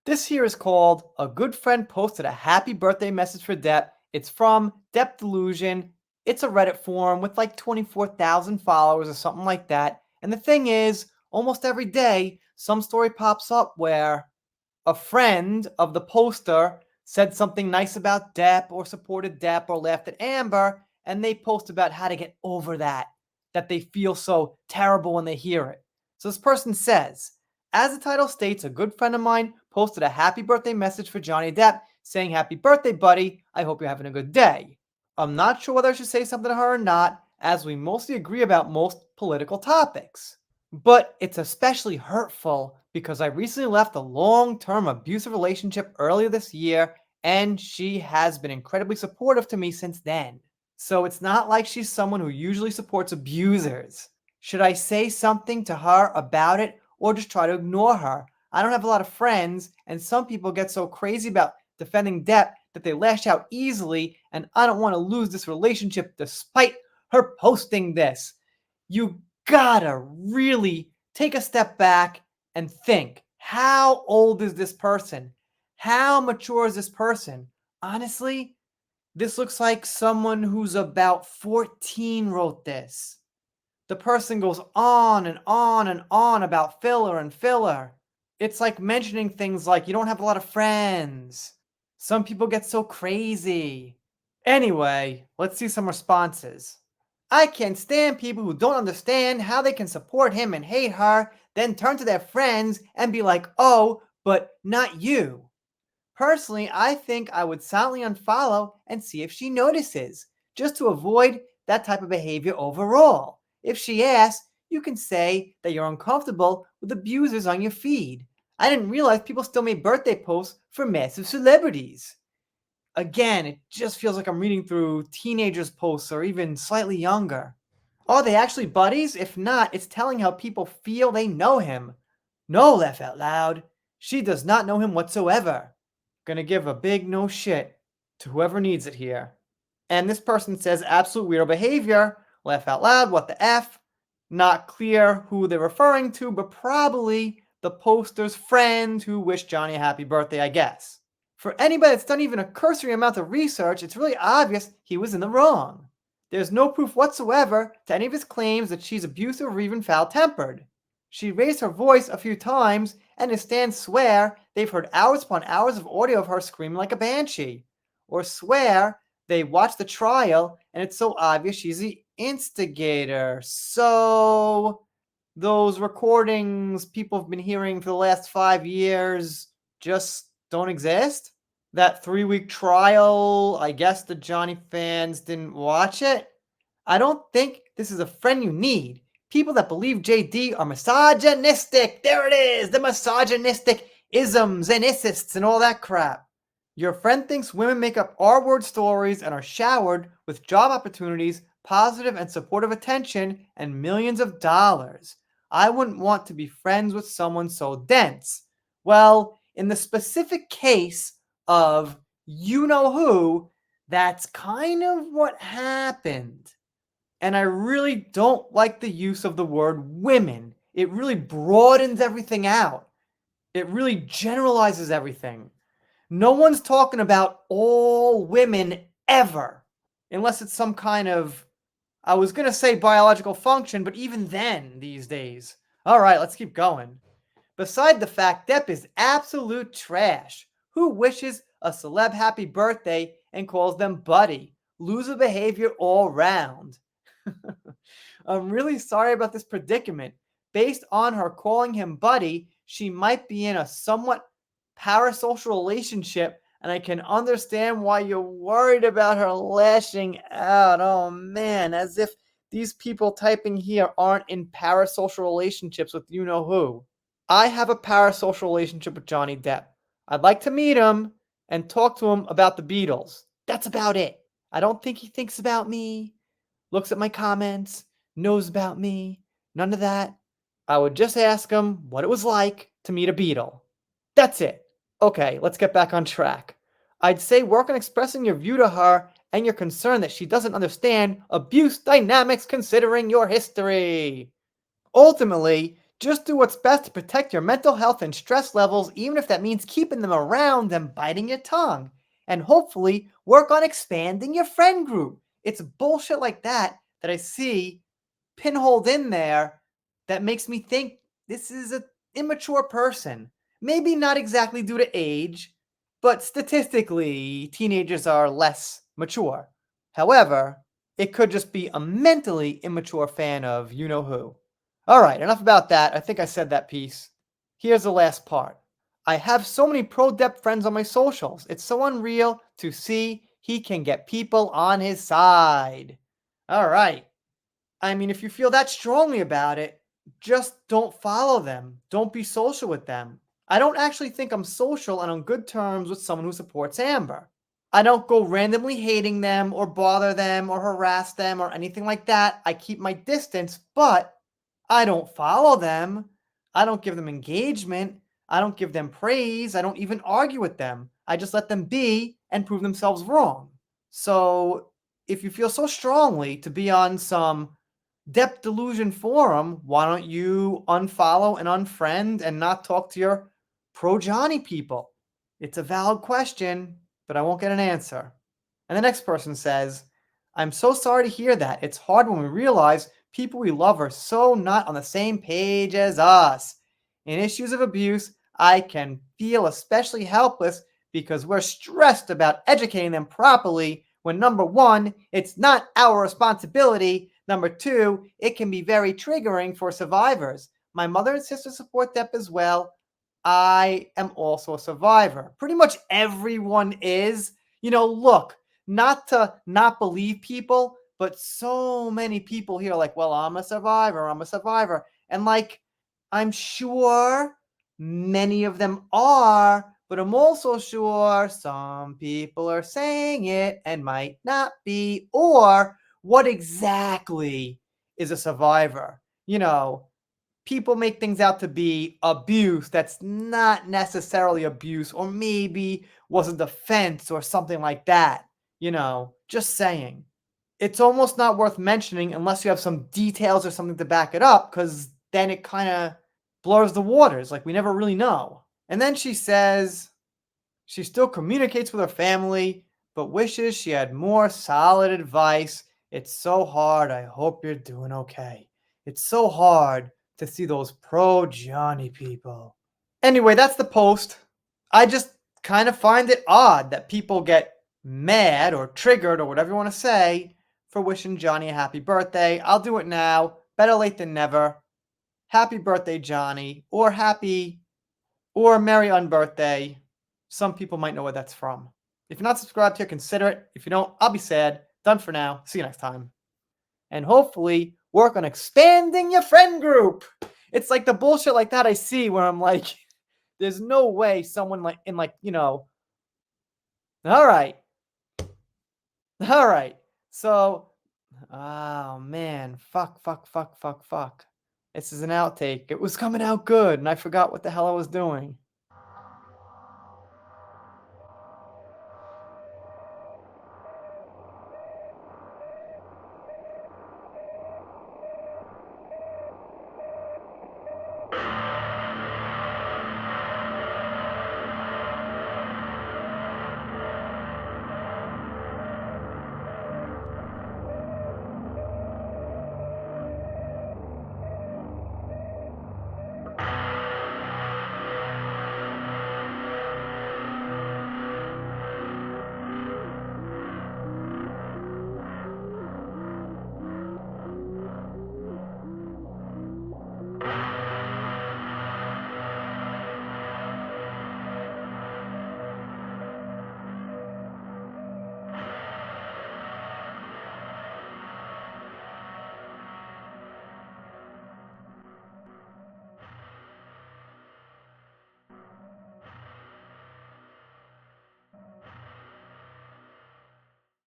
This here is called A Good Friend Posted a Happy Birthday Message for Depp. It's from Depp Delusion. It's a Reddit forum with like 24,000 followers or something like that. And the thing is, almost every day, some story pops up where a friend of the poster said something nice about Depp or supported Depp or laughed at Amber, and they post about how to get over that they feel so terrible when they hear it. So this person says, as the title states, a good friend of mine posted a happy birthday message for Johnny Depp saying, "Happy birthday, buddy. I hope you're having a good day." I'm not sure whether I should say something to her or not, as we mostly agree about most political topics. But it's especially hurtful because I recently left a long-term abusive relationship earlier this year, and she has been incredibly supportive to me since then. So it's not like she's someone who usually supports abusers. Should I say something to her about it or just try to ignore her? I don't have a lot of friends, and some people get so crazy about defending Depp that they lash out easily, and I don't want to lose this relationship despite her posting this. You gotta really take a step back and think, how old is this person? How mature is this person? Honestly, this looks like someone who's about 14 wrote this. The person goes on and on and on about filler and filler. It's like mentioning things like you don't have a lot of friends. Some people get so crazy. Anyway, let's see some responses. I can't stand people who don't understand how they can support him and hate her, then turn to their friends and be like, oh, but not you. Personally, I think I would silently unfollow and see if she notices, just to avoid that type of behavior overall. If she asks, you can say that you're uncomfortable with abusers on your feed. I didn't realize people still made birthday posts for massive celebrities. Again, it just feels like I'm reading through teenagers' posts or even slightly younger. Are they actually buddies? If not, it's telling how people feel they know him. No, laugh out loud. She does not know him whatsoever. Gonna give a big no shit to whoever needs it here. And this person says absolute weirdo behavior. Laugh out loud, what the F? Not clear who they're referring to, but probably the poster's friend who wished Johnny a happy birthday, I guess. For anybody that's done even a cursory amount of research, it's really obvious he was in the wrong. There's no proof whatsoever to any of his claims that she's abusive or even foul-tempered. She raised her voice a few times, and his fans swear they've heard hours upon hours of audio of her screaming like a banshee, or swear they watched the trial and it's so obvious she's the instigator. So those recordings people have been hearing for the last 5 years just don't exist? That 3-week trial, I guess the Johnny fans didn't watch it? I don't think this is a friend you need. People that believe JD are misogynistic. There it is, the misogynistic isms and isists and all that crap. Your friend thinks women make up R-word stories and are showered with job opportunities, positive and supportive attention, and millions of dollars. I wouldn't want to be friends with someone so dense. Well, in the specific case of you know who, that's kind of what happened. And I really don't like the use of the word women. It really broadens everything out. It really generalizes everything. No one's talking about all women ever, unless it's some kind of, I was going to say biological function, but even then these days. All right, let's keep going. Beside the fact Depp is absolute trash. Who wishes a celeb happy birthday and calls them buddy? Loser behavior all round. I'm really sorry about this predicament. Based on her calling him buddy, she might be in a somewhat parasocial relationship, and I can understand why you're worried about her lashing out. Oh man, as if these people typing here aren't in parasocial relationships with you know who. I have a parasocial relationship with Johnny Depp. I'd like to meet him and talk to him about the Beatles. That's about it. I don't think he thinks about me, looks at my comments, knows about me, none of that. I would just ask him what it was like to meet a Beatle. That's it. Okay, let's get back on track. I'd say work on expressing your view to her and your concern that she doesn't understand abuse dynamics considering your history. Ultimately, Just do what's best to protect your mental health and stress levels, even if that means keeping them around and biting your tongue. And hopefully, work on expanding your friend group. It's bullshit like that I see pinholed in there that makes me think this is an immature person. Maybe not exactly due to age, but statistically, teenagers are less mature. However, it could just be a mentally immature fan of you know who. All right, enough about that. I think I said that piece. Here's the last part. I have so many pro depth friends on my socials. It's so unreal to see he can get people on his side. All right. I mean, if you feel that strongly about it, just don't follow them. Don't be social with them. I don't actually think I'm social and on good terms with someone who supports Amber. I don't go randomly hating them or bother them or harass them or anything like that. I keep my distance, but I don't follow them. I don't give them engagement. I don't give them praise. I don't even argue with them. I just let them be and prove themselves wrong. So if you feel so strongly to be on some depth delusion forum, why don't you unfollow and unfriend and not talk to your pro Johnny people? It's a valid question, but I won't get an answer. And the next person says, I'm so sorry to hear that. It's hard when we realize people we love are so not on the same page as us. In issues of abuse, I can feel especially helpless because we're stressed about educating them properly when number one, it's not our responsibility. Number two, it can be very triggering for survivors. My mother and sister support DEP as well. I am also a survivor. Pretty much everyone is. Look, not to not believe people, but so many people here are like, well, I'm a survivor. I'm a survivor. And like, I'm sure many of them are, but I'm also sure some people are saying it and might not be. Or what exactly is a survivor? People make things out to be abuse that's not necessarily abuse, or maybe was a defense or something like that. Just saying. It's almost not worth mentioning unless you have some details or something to back it up, because then it kind of blurs the waters. Like, we never really know. And then she says she still communicates with her family, but wishes she had more solid advice. It's so hard. I hope you're doing okay. It's so hard to see those pro Johnny people. Anyway, that's the post. I just kind of find it odd that people get mad or triggered or whatever you want to say for wishing Johnny a happy birthday. I'll do it now. Better late than never. Happy birthday, Johnny. Or merry unbirthday. Some people might know where that's from. If you're not subscribed here, consider it. If you don't, I'll be sad. Done for now. See you next time. And hopefully work on expanding your friend group. It's like the bullshit like that I see where I'm like, there's no way someone all right. All right. So, oh man, fuck. This is an outtake. It was coming out good and I forgot what the hell I was doing.